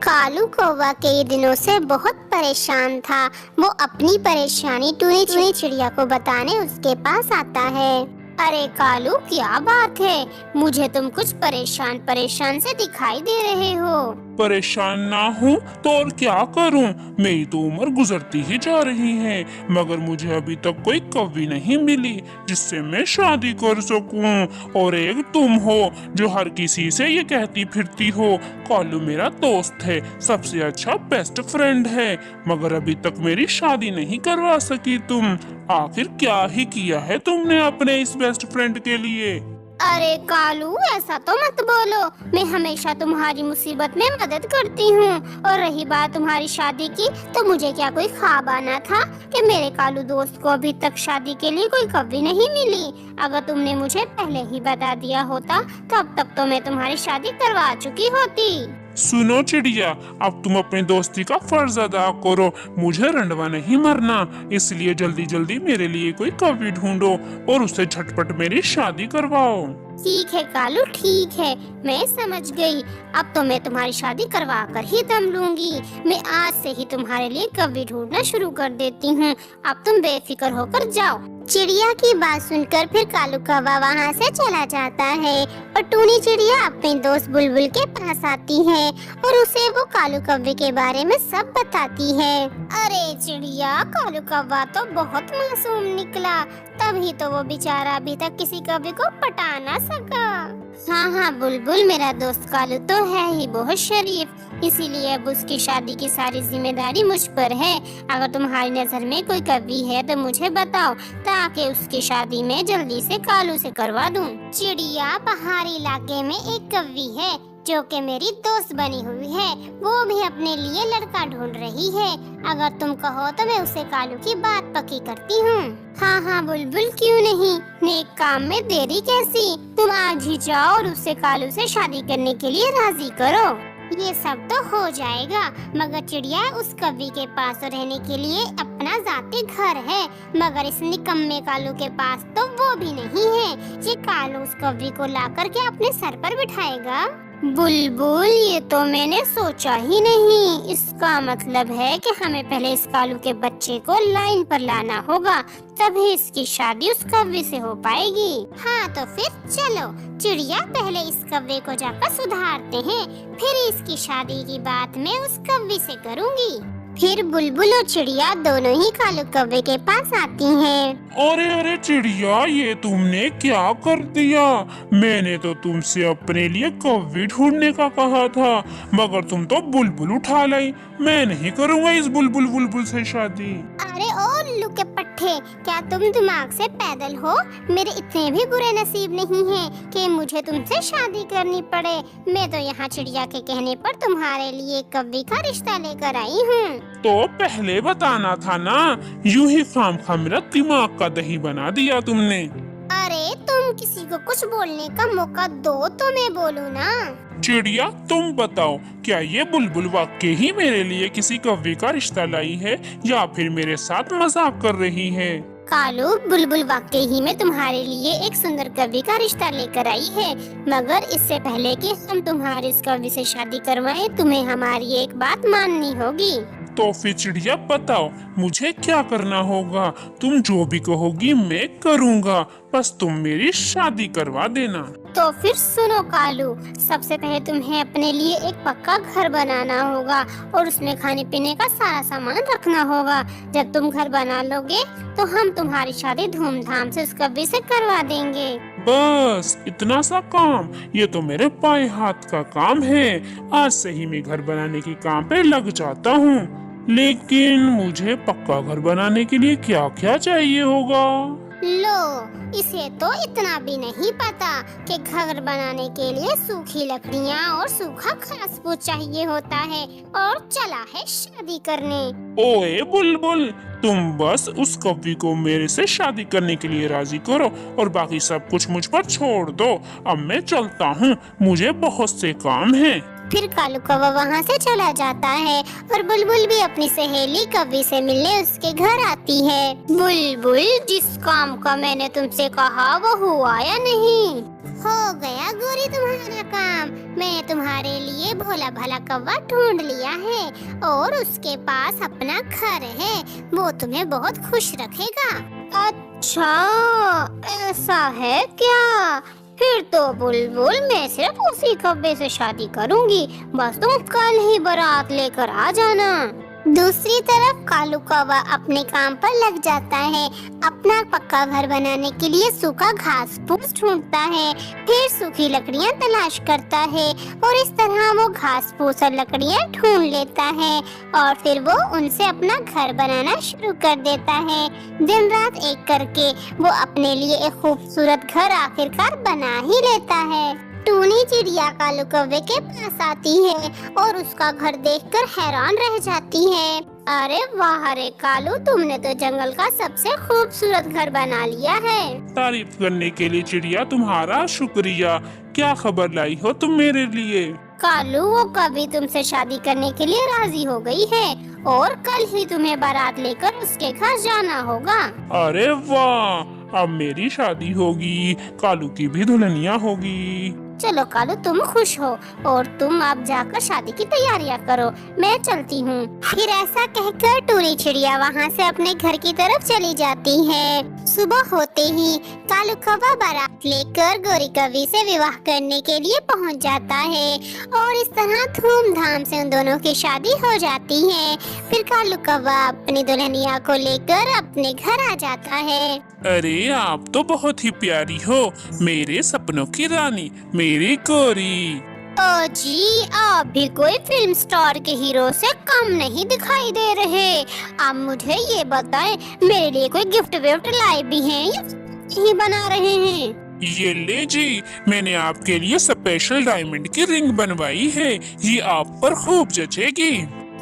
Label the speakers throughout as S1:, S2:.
S1: कालू कौवा कई दिनों से बहुत परेशान था। वो अपनी परेशानी टूनी चिड़िया को बताने उसके पास आता है। अरे कालू, क्या बात है? मुझे तुम कुछ परेशान परेशान से दिखाई दे रहे हो।
S2: परेशान ना हूँ तो और क्या करूँ, मेरी तो उम्र गुजरती ही जा रही है, मगर मुझे अभी तक कोई कवि नहीं मिली जिससे मैं शादी कर सकूँ। और एक तुम हो जो हर किसी से ये कहती फिरती हो कालू मेरा दोस्त है, सबसे अच्छा बेस्ट फ्रेंड है, मगर अभी तक मेरी शादी नहीं करवा सकी तुम। आखिर क्या ही किया है तुमने अपने इस बेस्ट फ्रेंड के लिए?
S1: अरे कालू, ऐसा तो मत बोलो। मैं हमेशा तुम्हारी मुसीबत में मदद करती हूँ। और रही बात तुम्हारी शादी की, तो मुझे क्या कोई ख्वाब आना था कि मेरे कालू दोस्त को अभी तक शादी के लिए कोई कवि नहीं मिली? अगर तुमने मुझे पहले ही बता दिया होता तो अब तक तो मैं तुम्हारी शादी करवा चुकी होती।
S2: सुनो चिड़िया, अब तुम अपनी दोस्ती का फर्ज अदा करो। मुझे रंडवा नहीं मरना, इसलिए जल्दी जल्दी मेरे लिए कोई कवि ढूंढो और उससे झटपट मेरी शादी करवाओ।
S1: ठीक है कालू, ठीक है, मैं समझ गई। अब तो मैं तुम्हारी शादी करवा कर ही दम लूंगी। मैं आज से ही तुम्हारे लिए कवि ढूंढना शुरू कर देती हूँ। अब तुम बेफिक्र होकर जाओ। चिड़िया की बात सुनकर फिर कालू कौवा वहाँ से चला जाता है और टूनी चिड़िया अपने दोस्त बुलबुल के पास आती है और उसे वो कालू कौवे के बारे में सब बताती है। अरे चिड़िया, कालू कौवा तो बहुत मासूम निकला, तभी तो वो बेचारा अभी तक किसी कवि को पटा ना सका। हाँ बुलबुल, मेरा दोस्त कालू तो है ही बहुत शरीफ, इसीलिए अब उसकी शादी की सारी जिम्मेदारी मुझ पर है। अगर तुम्हारी नजर में कोई कवि है तो मुझे बताओ, ताकि उसकी शादी में जल्दी से कालू से करवा दूं। चिड़िया, पहाड़ी इलाके में एक कवि है जो कि मेरी दोस्त बनी हुई है। वो भी अपने लिए लड़का ढूंढ रही है। अगर तुम कहो तो मैं उसे कालू की बात पक्की करती हूँ। हाँ बुलबुल, क्यों नहीं, नेक काम में देरी कैसी। तुम आज ही जाओ और उसे कालू से शादी करने के लिए राजी करो। ये सब तो हो जाएगा, मगर चिड़िया, उस कवि के पास रहने के लिए अपना जाती घर है, मगर इस निकम्मे कालू के पास तो वो भी नहीं है। ये कालू उस कवि को ला करके अपने सर पर बिठाएगा। बुलबुल, ये तो मैंने सोचा ही नहीं। इसका मतलब है कि हमें पहले इस कालू के बच्चे को लाइन पर लाना होगा, तभी इसकी शादी उस कव्वे से हो पाएगी। हाँ तो फिर चलो चिड़िया, पहले इस कव्वे को जाकर सुधारते हैं, फिर इसकी शादी की बात मैं उस कव्वे से करूँगी। फिर बुलबुल और चिड़िया दोनों ही कालू कौवे के पास आती हैं।
S2: अरे चिड़िया, ये तुमने क्या कर दिया? मैंने तो तुमसे अपने लिए कौवी ढूंढने का कहा था, मगर तुम तो बुलबुल उठा लाई। मैं नहीं करूँगा इस बुलबुल से शादी।
S1: अरे ओ उल्लू के पट्टे, क्या तुम दिमाग से पैदल हो? मेरे इतने भी बुरे नसीब नहीं हैं कि मुझे तुमसे शादी करनी पड़े। मैं तो यहाँ चिड़िया के कहने पर तुम्हारे लिए कवि का रिश्ता लेकर आई हूँ।
S2: तो पहले बताना था ना, यूं ही खामखा मेरा दिमाग का दही बना दिया तुमने।
S1: अरे तुम किसी को कुछ बोलने का मौका दो तो मैं बोलूँ ना।
S2: चिड़िया, तुम बताओ, क्या ये बुलबुल वाकई ही मेरे लिए किसी कवि का रिश्ता लाई है या फिर मेरे साथ मजाक कर रही है?
S1: कालू, बुलबुल वाकई ही में तुम्हारे लिए एक सुंदर कवि का रिश्ता लेकर आई है, मगर इससे पहले कि हम तुम्हारे इस कवि से शादी करवाएं, तुम्हें हमारी एक बात माननी होगी।
S2: तो फिर चिड़िया बताओ, मुझे क्या करना होगा? तुम जो भी कहोगी मैं करूँगा, बस तुम मेरी शादी करवा देना।
S1: तो फिर सुनो कालू, सबसे पहले तुम्हें अपने लिए एक पक्का घर बनाना होगा और उसमें खाने पीने का सारा सामान रखना होगा। जब तुम घर बना लोगे तो हम तुम्हारी शादी धूमधाम से उस कवि से करवा देंगे।
S2: बस इतना सा काम? ये तो मेरे बाएं हाथ का काम है। आज से ही मैं घर बनाने के काम पे लग जाता हूँ। लेकिन मुझे पक्का घर बनाने के लिए क्या क्या चाहिए होगा?
S1: लो, इसे तो इतना भी नहीं पता कि घर बनाने के लिए सूखी लकड़ियाँ और सूखा घास फूस चाहिए होता है और चला है शादी करने।
S2: ओए बुलबुल, तुम बस उस कवि को मेरे से शादी करने के लिए राजी करो और बाकी सब कुछ मुझ पर छोड़ दो। अब मैं चलता हूँ, मुझे बहुत से काम हैं।
S1: फिर कालू कौवा वहाँ से चला जाता है और बुलबुल भी अपनी सहेली कौवी से मिलने उसके घर आती है। बुलबुल, जिस काम का मैंने तुमसे कहा वो हुआ या नहीं? हो गया गोरी तुम्हारा काम। मैंने तुम्हारे लिए भोला भाला कौवा ढूंढ लिया है और उसके पास अपना घर है, वो तुम्हें बहुत खुश रखेगा। अच्छा, ऐसा है क्या? फिर तो बुलबुल मैं सिर्फ उसी कौवे से शादी करूंगी, बस तुम कल ही बारात लेकर आ जाना। दूसरी तरफ कालू कौवा अपने काम पर लग जाता है। अपना पक्का घर बनाने के लिए सूखा घास फूस ढूंढता है, फिर सूखी लकड़ियां तलाश करता है और इस तरह वो घास फूस और लकड़ियां ढूंढ लेता है और फिर वो उनसे अपना घर बनाना शुरू कर देता है। दिन रात एक करके वो अपने लिए एक खूबसूरत घर आखिरकार बना ही लेता है। टूनी चिड़िया कालू कौवे के पास आती है और उसका घर देखकर हैरान रह जाती है। अरे वाह रे कालू, तुमने तो जंगल का सबसे खूबसूरत घर बना लिया है।
S2: तारीफ करने के लिए चिड़िया तुम्हारा शुक्रिया। क्या खबर लाई हो तुम मेरे लिए?
S1: कालू, वो कभी तुमसे शादी करने के लिए राजी हो गई है और कल ही तुम्हें बारात लेकर उसके घर जाना होगा।
S2: अरे वाह, अब मेरी शादी होगी, कालू की भी दुल्हनिया होगी।
S1: चलो कालू, तुम खुश हो और तुम अब जाकर शादी की तैयारियां करो, मैं चलती हूँ। फिर ऐसा कहकर टूनी चिड़िया वहाँ से अपने घर की तरफ चली जाती है। सुबह होते ही कालू कौवा बारात लेकर गोरी कौवी से विवाह करने के लिए पहुँच जाता है और इस तरह धूमधाम से उन दोनों की शादी हो जाती है। फिर कालू कौवा अपनी दुल्हनिया को लेकर अपने घर आ जाता है।
S2: अरे आप तो बहुत ही प्यारी हो, मेरे सपनों की रानी, मेरी गोरी।
S1: ओ जी, आप भी कोई फिल्म स्टार के हीरो से कम नहीं दिखाई दे रहे। आप मुझे ये बताएं, मेरे लिए कोई गिफ्ट विफ्ट लाए भी हैं या ही बना रहे हैं?
S2: ये ले जी, मैंने आपके लिए स्पेशल डायमंड की रिंग बनवाई है, ये आप पर खूब जचेगी।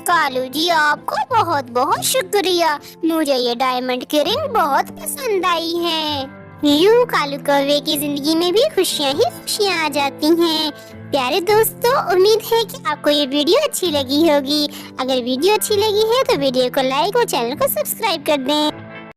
S1: कालू जी, आपको बहुत बहुत शुक्रिया, मुझे ये डायमंड की रिंग बहुत पसंद आई है। यूं कालू कौवे की जिंदगी में भी खुशियाँ ही खुशियाँ आ जाती हैं। प्यारे दोस्तों, उम्मीद है कि आपको ये वीडियो अच्छी लगी होगी। अगर वीडियो अच्छी लगी है तो वीडियो को लाइक और चैनल को सब्सक्राइब कर दें।